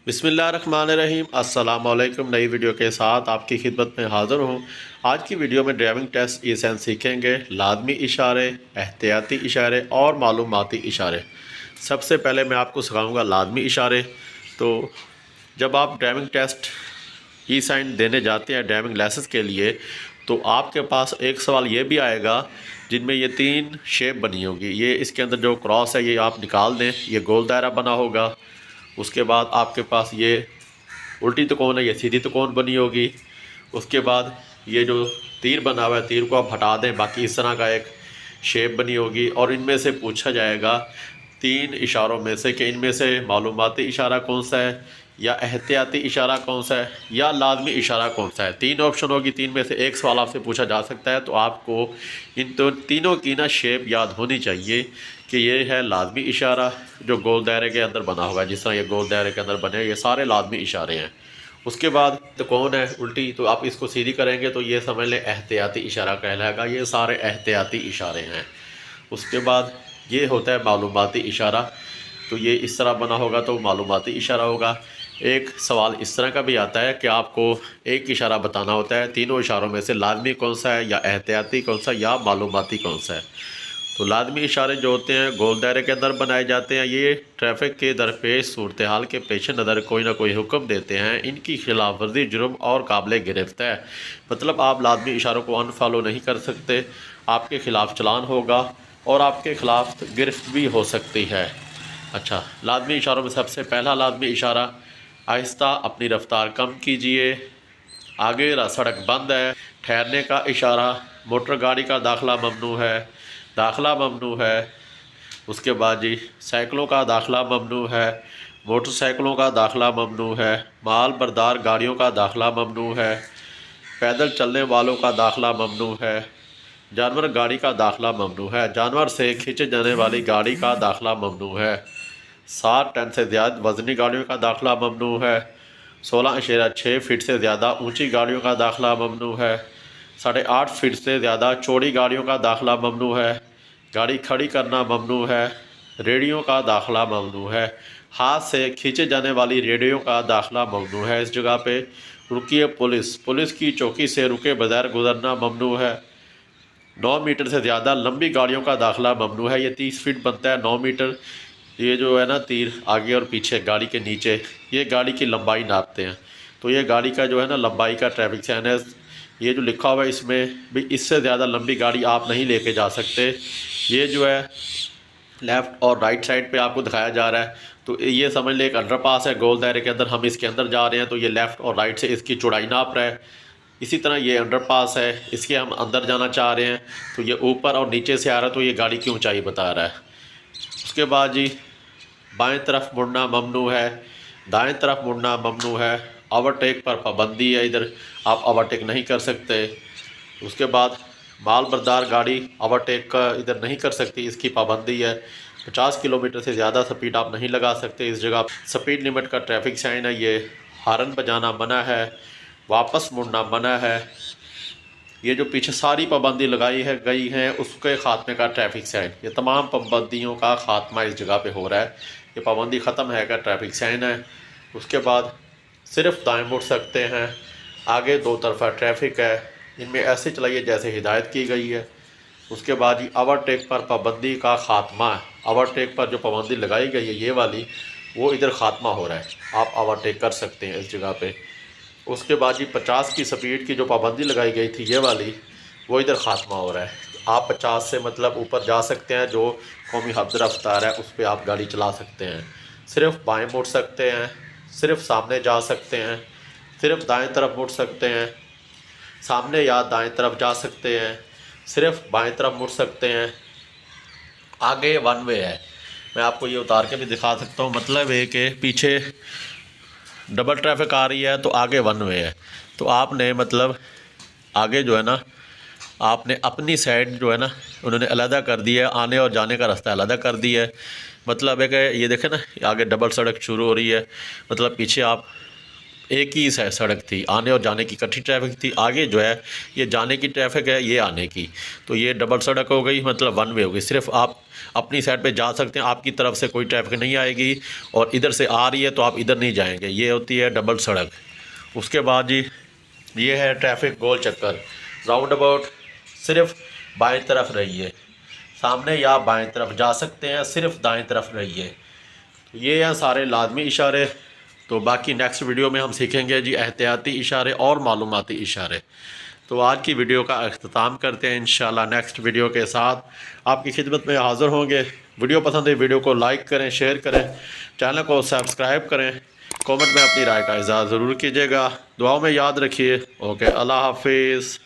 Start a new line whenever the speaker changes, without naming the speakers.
बिस्मिल्लाहिर्रहमानिर्रहीम। अस्सलाम वालेकुम। नई वीडियो के साथ आपकी खिदमत में हाज़िर हूँ। आज की वीडियो में ड्राइविंग टेस्ट सेंस सीखेंगे, लाजमी इशारे, एहतियाती इशारे और मालूमाती इशारे। सबसे पहले मैं आपको सिखाऊंगा लाजमी इशारे। तो जब आप ड्राइविंग टेस्ट ई साइन देने जाते हैं ड्राइविंग लाइसेंस के लिए, तो आपके पास एक सवाल ये भी आएगा जिनमें ये तीन शेप बनी होगी। ये इसके अंदर जो क्रॉस है ये आप निकाल दें, ये गोल दायरा बना होगा। उसके बाद आपके पास ये उल्टी त्रिकोण है, ये सीधी त्रिकोण बनी होगी। उसके बाद ये जो तीर बना हुआ है, तीर को आप हटा दें, बाकी इस तरह का एक शेप बनी होगी। और इनमें से पूछा जाएगा तीन इशारों में से कि इनमें से मालूमाती इशारा कौन सा है, या एहतियाती इशारा कौन सा है, या लाजमी इशारा कौन सा है। तीन ऑप्शन होगी, तीन में से एक सवाल आपसे पूछा जा सकता है। तो आपको इन तो तीनों की ना शेप याद होनी चाहिए कि ये है लाजमी इशारा जो गोल दायरे के अंदर बना होगा। जिस तरह ये गोल दायरे के अंदर बने, ये सारे लाजमी इशारे हैं। उसके बाद तो कौन है उल्टी, तो आप इसको सीधी करेंगे तो ये समझ लें एहतियाती इशारा कहलाएगा। ये सारे एहतियाती इशारे हैं। उसके बाद ये होता है मालूमाती इशारा। तो ये इस तरह बना होगा तो मालूमाती इशारा होगा। एक सवाल इस तरह का भी आता है कि आपको एक इशारा बताना होता है, तीनों इशारों में से लाजमी कौन सा है, या एहतियाती कौन सा, या मालूमाती कौन सा है। तो लाजमी इशारे जो होते हैं गोल दायरे के अंदर बनाए जाते हैं। ये ट्रैफिक के दरपेश सूरत हाल के पेश नज़र कोई ना कोई हुक्म देते हैं। इनकी खिलाफ वर्जी जुर्म और काबिल गिरफ्त है। मतलब आप लाजमी इशारों को अनफॉलो नहीं कर सकते, आपके ख़िलाफ़ चलान होगा और आपके ख़िलाफ़ गिरफ्त भी हो सकती है। अच्छा, लाजमी इशारों में सबसे पहला लाजमी इशारा, आहिस्ता अपनी रफ्तार कम कीजिए, आगे सड़क बंद है। ठहरने का इशारा, मोटर गाड़ी का दाखिला ममनू है, दाखिला ममनू है। उसके बाद जी साइकिलों का दाखिला ममनू है, मोटरसाइकिलों का दाखिला ममनू है, माल बरदार गाड़ियों का दाखिला ममनू है, पैदल चलने वालों का दाखिला ममनू है, जानवर गाड़ी का दाखिला ममनू है, जानवर से खींचे जाने वाली गाड़ी का दाखिला ममनू है, 7 टन से ज़्यादा वज़नी गाड़ियों का दाखिला ममनू है, 16.6 फीट से ज़्यादा ऊंची गाड़ियों का दाखिला ममनू है, 8.5 फीट से ज़्यादा चौड़ी गाड़ियों का दाखिला ममनू है, गाड़ी खड़ी करना ममनू है, रेडियो का दाखिला ममनू है, हाथ से खींचे जाने वाली रेडियो का दाखिला ममनू है। इस जगह पे रुकिए पुलिस की चौकी से रुके बगैर गुजरना ममनू है। 9 मीटर से ज़्यादा लंबी गाड़ियों का दाखिला ममनू है। ये 30 फीट बनता है 9 मीटर। ये जो है ना तीर आगे और पीछे गाड़ी के नीचे, ये गाड़ी की लंबाई नापते हैं। तो ये गाड़ी का जो है ना लंबाई का ट्रैफिक साइन है। ये जो लिखा हुआ है इसमें भी, इससे ज़्यादा लंबी गाड़ी आप नहीं लेके जा सकते। ये जो है लेफ़्ट और राइट साइड पे आपको दिखाया जा रहा है। तो ये समझ ले एक अंडरपास है गोल दायरे के अंदर, हम इसके अंदर जा रहे हैं तो ये लेफ़्ट और राइट से इसकी चौड़ाई नाप रहा है। इसी तरह ये अंडरपास है, इसके हम अंदर जाना चाह रहे हैं तो ये ऊपर और नीचे से आ रहा है, तो ये गाड़ी की ऊंचाई बता रहा है। उसके बाद जी बाएं तरफ मुड़ना ममनू है, दाएं तरफ मुड़ना ममनू है। ओवरटेक पर पाबंदी है, इधर आप ओवरटेक नहीं कर सकते। उसके बाद माल बरदार गाड़ी ओवरटेक का इधर नहीं कर सकती, इसकी पाबंदी है। 50 किलोमीटर से ज़्यादा स्पीड आप नहीं लगा सकते इस जगह। स्पीड लिमिट का ट्रैफिक साइन है। ये हॉर्न बजाना मना है, वापस मुड़ना मना है। ये जो पीछे सारी पाबंदी लगाई है गई हैं उसके ख़ात्मे का ट्रैफिक साइन, ये तमाम पाबंदियों का ख़ात्मा इस जगह पे हो रहा है। ये पाबंदी ख़त्म है का ट्रैफिक साइन है। उसके बाद सिर्फ दाएं मुड़ सकते हैं, आगे दो तरफा ट्रैफिक है, इनमें ऐसे चलाइए जैसे हिदायत की गई है। उसके बाद ये ओवरटेक पर पाबंदी का ख़ात्मा है। ओवरटेक पर जो पाबंदी लगाई गई है ये वाली, वो इधर ख़ात्मा हो रहा है, आप ओवरटेक कर सकते हैं इस जगह पे। उसके बाद जी 50 की स्पीड की जो पाबंदी लगाई गई थी ये वाली, वो इधर ख़ात्मा हो रहा है। आप 50 से मतलब ऊपर जा सकते हैं, जो कौमी हद रफ्तार है उस पर आप गाड़ी चला सकते हैं। सिर्फ बाएं मुड़ सकते हैं, सिर्फ सामने जा सकते हैं, सिर्फ दाएं तरफ मुड़ सकते हैं, सामने या दाएं तरफ जा सकते हैं, सिर्फ बाएं तरफ मुड़ सकते हैं। आगे वन वे है, मैं आपको ये उतार के भी दिखा सकता हूँ। मतलब है कि पीछे डबल ट्रैफिक आ रही है तो आगे वन वे है। तो आपने मतलब आगे जो है ना, आपने अपनी साइड जो है ना उन्होंने अलहदा कर दी है, आने और जाने का रास्ता अलहदा कर दिया है। मतलब है कि ये देखें ना, आगे डबल सड़क शुरू हो रही है, मतलब पीछे आप एक ही सड़क थी, आने और जाने की इकट्ठी ट्रैफिक थी। आगे जो है ये जाने की ट्रैफिक है, ये आने की, तो ये डबल सड़क हो गई, मतलब वन वे हो गई। सिर्फ आप अपनी साइड पे जा सकते हैं, आपकी तरफ से कोई ट्रैफिक नहीं आएगी और इधर से आ रही है तो आप इधर नहीं जाएंगे। ये होती है डबल सड़क। उसके बाद जी ये है ट्रैफिक गोल चक्कर राउंड अबाउट। सिर्फ बाएं तरफ रहिए, सामने या बाएं तरफ जा सकते हैं, सिर्फ दाएं तरफ रहिए। ये हैं सारे लाजमी इशारे। तो बाकी नेक्स्ट वीडियो में हम सीखेंगे जी एहतियाती इशारे और मालूमाती इशारे। तो आज की वीडियो का अख्ताम करते हैं इंशाल्लाह। नेक्स्ट वीडियो के साथ आपकी खिदमत में हाज़िर होंगे। वीडियो पसंद है वीडियो को लाइक करें, शेयर करें, चैनल को सब्सक्राइब करें, कमेंट में अपनी राय का इज़हार ज़रूर कीजिएगा। दुआओं में याद रखिए। ओके, अल्लाह हाफिज़।